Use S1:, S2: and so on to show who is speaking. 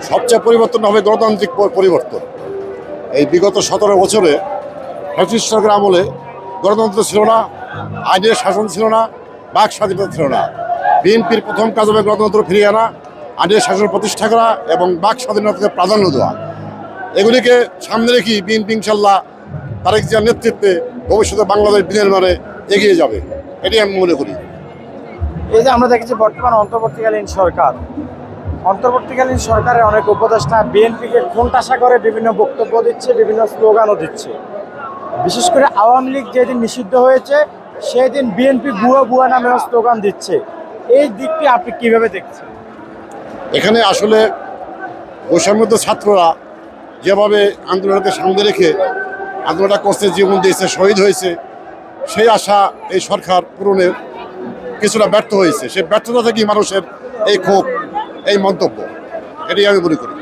S1: সবচেয়ে পরিবর্তন হবে গণতান্ত্রিক পরিবর্তন। এই বিগত 17 বছরে ফ্যাসিস্ট সরকার আমলে গণতন্ত্র ছিল না, আইনের শাসন ছিল না, বাক স্বাধীনতা ছিল না। বিএনপির প্রথম কাজ হবে গণতন্ত্র ফিরিয়ে আনা, আইনের শাসন প্রতিষ্ঠা করা এবং বাক স্বাধীনতাকে প্রাধান্য দেওয়া। এগুলিকে সামনে রেখে বিএনপি ইনশাল্লাহ তারেক জিয়ার নেতৃত্বে ভবিষ্যতে বাংলাদেশ বিনির্মাণে এগিয়ে যাবে, এটি আমি মনে করি।
S2: এই যে আমরা দেখেছি বর্তমান অন্তর্বর্তীকালীন সরকারের অনেক উপদেষ্টা বিএনপিকে কোণঠাসা করে বিভিন্ন বক্তব্য দিচ্ছে, বিভিন্ন স্লোগানও দিচ্ছে। বিশেষ করে আওয়ামী লীগ যেদিন নিষিদ্ধ হয়েছে সেই দিন বিএনপি বুয়া বুয়া নামেও স্লোগান দিচ্ছে। এই দিকটি আপনি কিভাবে দেখছেন?
S1: এখানে আসলে বৈষম্যত ছাত্ররা যেভাবে আন্দোলনকে সামনে রেখে আন্দোলনটা করছে, জীবন দিয়েছে, শহীদ হয়েছে, সেই আশা এই সরকার পূরণের কিছুটা ব্যর্থ হয়েছে। সেই ব্যর্থতা থেকেই মানুষের এই ক্ষোভ, এই মন্তব্য, এটি আমি মনে করি।